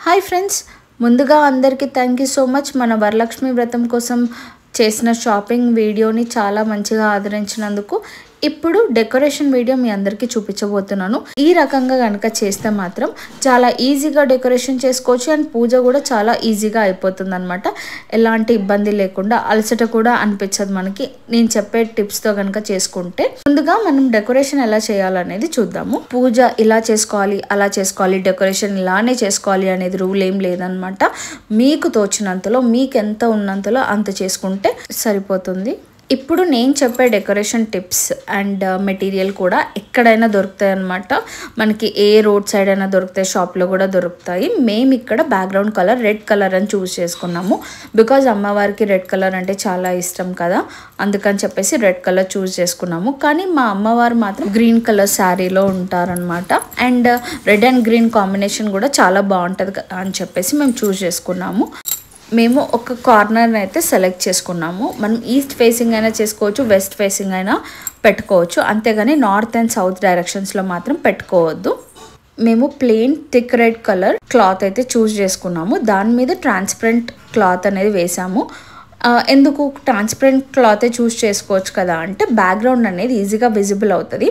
Hi friends, ముందుగా అందరికీ thank you so much. మన వరలక్ష్మి వ్రతం కోసం చేసిన షాపింగ్ వీడియోని చాలా మంచిగా ఆదరించినందుకు ఇప్పుడు డెకరేషన్ వీడియో మీ అందరికీ చూపించబోతున్నాను. ఈ రకంగా కనుక చేస్తే మాత్రం చాలా ఈజీగా డెకరేషన్ చేసుకోవచ్చు అండ్ పూజ కూడా చాలా ఈజీగా అయిపోతుంది అనమాట. ఎలాంటి ఇబ్బంది లేకుండా అలసట కూడా అనిపించదు మనకి. నేను చెప్పే టిప్స్తో కనుక చేసుకుంటే ముందుగా మనం డెకరేషన్ ఎలా చేయాలనేది చూద్దాము. పూజ ఇలా చేసుకోవాలి, అలా చేసుకోవాలి, డెకరేషన్ ఇలానే చేసుకోవాలి అనేది రూల్ ఏం లేదనమాట. మీకు తోచినంతలో, మీకు ఎంత ఉన్నంతలో అంత చేసుకుంటే సరిపోతుంది. ఇప్పుడు నేను చెప్పే డెకరేషన్ టిప్స్ అండ్ మెటీరియల్ కూడా ఎక్కడైనా దొరుకుతాయి అన్నమాట. మనకి ఏ రోడ్ సైడ్ అయినా దొరుకుతాయి, షాప్లో కూడా దొరుకుతాయి. మేము ఇక్కడ బ్యాక్గ్రౌండ్ కలర్ రెడ్ కలర్ అని చూస్ చేసుకున్నాము. బికాజ్ అమ్మవారికి రెడ్ కలర్ అంటే చాలా ఇష్టం కదా, అందుకని చెప్పేసి రెడ్ కలర్ చూస్ చేసుకున్నాము. కానీ మా అమ్మవారు మాత్రం గ్రీన్ కలర్ శారీలో ఉంటారనమాట. And red and green combination కూడా చాలా బాగుంటుంది అని చెప్పేసి మేము చూస్ చేసుకున్నాము. మేము ఒక కార్నర్ని అయితే సెలెక్ట్ చేసుకున్నాము. మనం ఈస్ట్ ఫేసింగ్ అయినా చేసుకోవచ్చు, వెస్ట్ ఫేసింగ్ అయినా పెట్టుకోవచ్చు, అంతేగాని నార్త్ అండ్ సౌత్ డైరెక్షన్స్లో మాత్రం పెట్టుకోవద్దు. మేము plain thick red colour cloth అయితే చూస్ చేసుకున్నాము. దాని మీద ట్రాన్స్పరెంట్ క్లాత్ అనేది వేసాము. ఎందుకు ట్రాన్స్పరెంట్ క్లాతే చూస్ చేసుకోవచ్చు కదా అంటే బ్యాక్గ్రౌండ్ అనేది ఈజీగా విజిబుల్ అవుతుంది.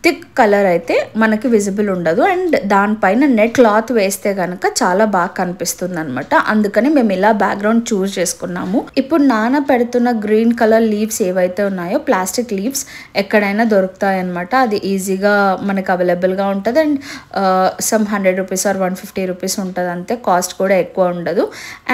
థిక్ కలర్ అయితే మనకి విజిబుల్ ఉండదు అండ్ దానిపైన నెట్ క్లాత్ వేస్తే కనుక చాలా బాగా కనిపిస్తుంది అనమాట. అందుకని మేము ఇలా బ్యాక్గ్రౌండ్ చూస్ చేసుకున్నాము. ఇప్పుడు నాన్న పెడుతున్న గ్రీన్ కలర్ లీవ్స్ ఏవైతే ఉన్నాయో ప్లాస్టిక్ లీవ్స్ ఎక్కడైనా దొరుకుతాయి అనమాట. అది ఈజీగా మనకు అవైలబుల్గా ఉంటుంది and some 100 rupees or 150 rupees ఉంటుంది అంతే. కాస్ట్ కూడా ఎక్కువ ఉండదు.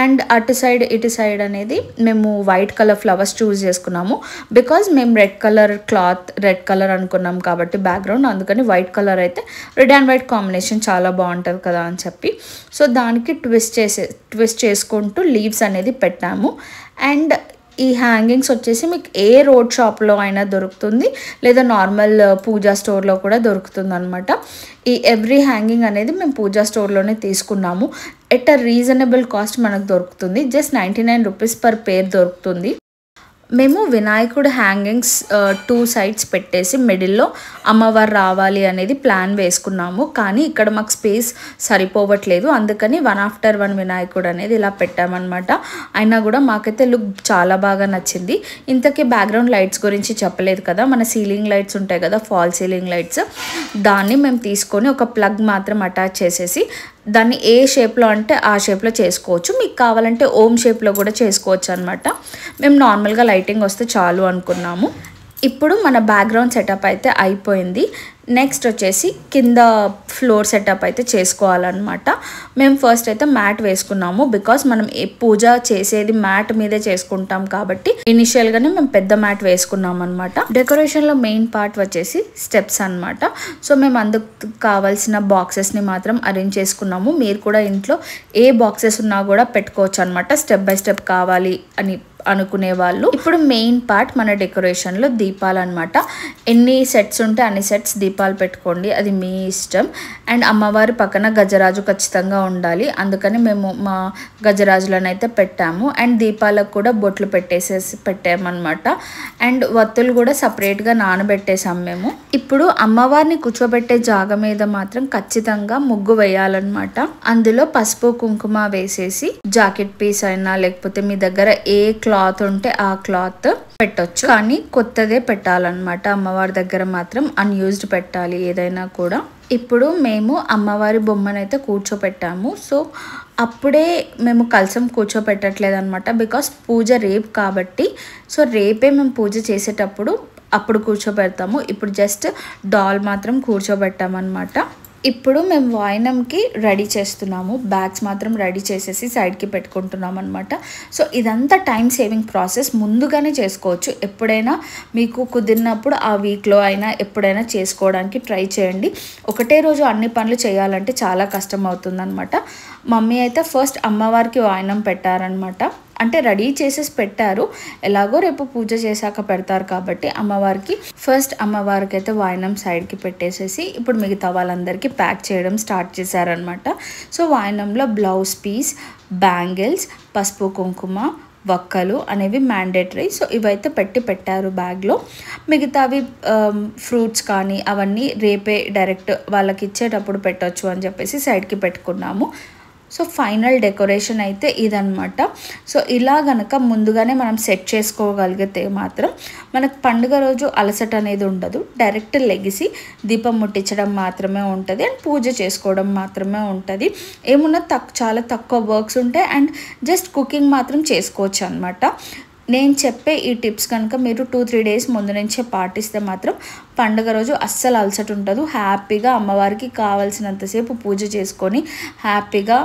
అండ్ అటు సైడ్ ఇటు సైడ్ అనేది మేము వైట్ కలర్ ఫ్లవర్స్ చూస్ చేసుకున్నాము. బికాజ్ మేము red colour cloth red colour అనుకున్నాం కాబట్టి బ్యాక్గ్రౌండ్, అందుకని వైట్ కలర్ అయితే రెడ్ అండ్ వైట్ కాంబినేషన్ చాలా బాగుంటుంది కదా అని చెప్పి సో దానికి ట్విస్ట్ చేసుకుంటూ లీవ్స్ అనేది పెట్టాము. అండ్ ఈ హ్యాంగింగ్స్ వచ్చేసి మీకు ఏ రోడ్ షాప్లో అయినా దొరుకుతుంది, లేదా నార్మల్ పూజా స్టోర్లో కూడా దొరుకుతుంది అనమాట. ఈ ఎవ్రీ హ్యాంగింగ్ అనేది మేము పూజా స్టోర్లోనే తీసుకున్నాము. ఎట్ అ రీజనబుల్ కాస్ట్ మనకు దొరుకుతుంది. జస్ట్ 99 రూపీస్ పర్ పేర్ దొరుకుతుంది. మేము వినాయకుడు హ్యాంగింగ్స్ 2 సైడ్స్ పెట్టేసి మిడిల్లో అమ్మవారు రావాలి అనేది ప్లాన్ వేసుకున్నాము. కానీ ఇక్కడ మాకు స్పేస్ సరిపోవట్లేదు, అందుకని 1 ఆఫ్టర్ 1 వినాయకుడు అనేది ఇలా పెట్టామన్నమాట. అయినా కూడా మాకైతే లుక్ చాలా బాగా నచ్చింది. ఇంతకీ బ్యాక్గ్రౌండ్ లైట్స్ గురించి చెప్పలేదు కదా, మన సీలింగ్ లైట్స్ ఉంటాయి కదా, ఫాల్ సీలింగ్ లైట్స్, దాన్ని మేము తీసుకొని ఒక ప్లగ్ మాత్రం అటాచ్ చేసేసి దాన్ని ఏ షేప్లో అంటే ఆ షేప్లో చేసుకోవచ్చు. మీకు కావాలంటే ఓమ్ షేప్లో కూడా చేసుకోవచ్చు అనమాట. మేము నార్మల్గా లైటింగ్ వస్తే చాలు అనుకున్నాము. ఇప్పుడు మన బ్యాక్గ్రౌండ్ సెటప్ అయితే అయిపోయింది. నెక్స్ట్ వచ్చేసి కింద ఫ్లోర్ సెటప్ అయితే చేసుకోవాలన్నమాట. మేము ఫస్ట్ అయితే మ్యాట్ వేసుకున్నాము. బికాస్ మనం పూజ చేసేది మ్యాట్ మీదే చేసుకుంటాం కాబట్టి ఇనిషియల్గానే మేము పెద్ద మ్యాట్ వేసుకున్నాం అనమాట. డెకరేషన్లో మెయిన్ పార్ట్ వచ్చేసి స్టెప్స్ అనమాట. సో మేము అందుకు కావాల్సిన బాక్సెస్ని మాత్రం అరేంజ్ చేసుకున్నాము. మీరు కూడా ఇంట్లో ఏ బాక్సెస్ ఉన్నా కూడా పెట్టుకోవచ్చు అనమాట, స్టెప్ బై స్టెప్ కావాలి అని అనుకునే వాళ్ళు. ఇప్పుడు మెయిన్ పార్ట్ మన డెకరేషన్లో దీపాలు అనమాట. ఎన్ని సెట్స్ ఉంటే అన్ని సెట్స్ దీపాలు పెట్టుకోండి, అది మీ ఇష్టం. అండ్ అమ్మవారి పక్కన గజరాజు ఖచ్చితంగా ఉండాలి, అందుకని మేము మా గజరాజులను అయితే పెట్టాము. అండ్ దీపాలకు కూడా బొట్లు పెట్టామన్నమాట. అండ్ వత్తులు కూడా సపరేట్గా నానబెట్టేసాం మేము. ఇప్పుడు అమ్మవారిని కూర్చోబెట్టే జాగ మీద మాత్రం ఖచ్చితంగా ముగ్గు వేయాలన్నమాట. అందులో పసుపు కుంకుమ వేసేసి జాకెట్ పీస్ అయినా లేకపోతే మీ దగ్గర ఏ క్లాత్ ఉంటే ఆ క్లాత్ పెట్టొచ్చు, కానీ కొత్తదే పెట్టాలన్నమాట. అమ్మవారి దగ్గర మాత్రం అన్యూజ్డ్ పెట్టాలి ఏదైనా కూడా. ఇప్పుడు మేము అమ్మవారి బొమ్మనైతే కూర్చోపెట్టాము. సో అప్పుడే మేము కలసం కూర్చోపెట్టట్లేదు అనమాట. బికాస్ పూజ రేపు కాబట్టి సో రేపే మేము పూజ చేసేటప్పుడు అప్పుడు కూర్చోబెడతాము. ఇప్పుడు జస్ట్ డాల్ మాత్రం కూర్చోబెట్టామన్నమాట. ఇప్పుడు మేము వాయినంకి రెడీ చేస్తున్నాము. బ్యాగ్స్ మాత్రం రెడీ చేసేసి సైడ్కి పెట్టుకుంటున్నాం అనమాట. సో ఇదంతా టైం సేవింగ్ ప్రాసెస్, ముందుగానే చేసుకోవచ్చు. ఎప్పుడైనా మీకు కుదిరినప్పుడు ఆ వీక్లో అయినా ఎప్పుడైనా చేసుకోవడానికి ట్రై చేయండి. ఒకటే రోజు అన్ని పనులు చేయాలంటే చాలా కష్టం అవుతుందన్నమాట. మమ్మీ అయితే ఫస్ట్ అమ్మవారికి వాయినం పెట్టారనమాట. అంటే రెడీ చేసేసి పెట్టారు, ఎలాగో రేపు పూజ చేశాక పెడతారు కాబట్టి అమ్మవారికి ఫస్ట్ అమ్మవారికి అయితే వాయినం సైడ్కి పెట్టేసేసి ఇప్పుడు మిగతా వాళ్ళందరికీ ప్యాక్ చేయడం స్టార్ట్ చేశారనమాట. సో వాయినంలో బ్లౌజ్ పీస్, బ్యాంగిల్స్, పసుపు కుంకుమ, వక్కలు అనేవి మ్యాండేటరీ. సో ఇవైతే పెట్టారు బ్యాగ్లో. మిగతావి ఫ్రూట్స్ కానీ అవన్నీ రేపే డైరెక్ట్ వాళ్ళకి ఇచ్చేటప్పుడు పెట్టవచ్చు అని చెప్పేసి సైడ్కి పెట్టుకున్నాము. సో ఫైనల్ డెకరేషన్ అయితే ఇదనమాట. సో ఇలా గనక ముందుగానే మనం సెట్ చేసుకోగలిగితే మాత్రం మనకు పండుగ రోజు అలసట అనేది ఉండదు. డైరెక్ట్ లెగిసి దీపం ముట్టించడం మాత్రమే ఉంటుంది అండ్ పూజ చేసుకోవడం మాత్రమే ఉంటుంది. ఏమున్నా చాలా తక్కువ వర్క్స్ ఉంటాయి అండ్ జస్ట్ కుకింగ్ మాత్రం చేసుకోవచ్చు అనమాట. నేను చెప్పే ఈ టిప్స్ కనుక మీరు 2-3 డేస్ ముందు నుంచే పాటిస్తే మాత్రం పండుగ రోజు అస్సలు అలసట ఉండదు. హ్యాపీగా అమ్మవారికి కావాల్సినంతసేపు పూజ చేసుకొని హ్యాపీగా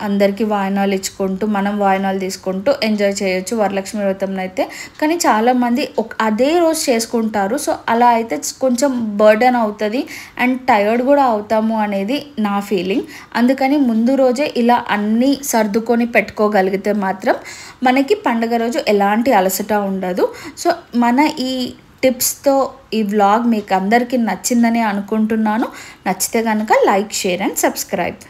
అందరికీ వాయినాలు ఇచ్చుకుంటూ మనం వాయినాలు తీసుకుంటూ ఎంజాయ్ చేయొచ్చు వరలక్ష్మి వ్రతం అయితే. కానీ చాలామంది అదే రోజు చేసుకుంటారు. సో అలా అయితే కొంచెం బర్డెన్ అవుతుంది అండ్ టైర్డ్ కూడా అవుతాము అనేది నా ఫీలింగ్. అందుకని ముందు రోజే ఇలా అన్నీ సర్దుకొని పెట్టుకోగలిగితే మాత్రం మనకి పండుగ రోజు ఎలాంటి అలసట ఉండదు. సో మన ఈ టిప్స్తో ఈ వ్లాగ్ మీకు అందరికీ నచ్చిందని అనుకుంటున్నాను. నచ్చితే కనుక లైక్, షేర్ అండ్ సబ్స్క్రైబ్.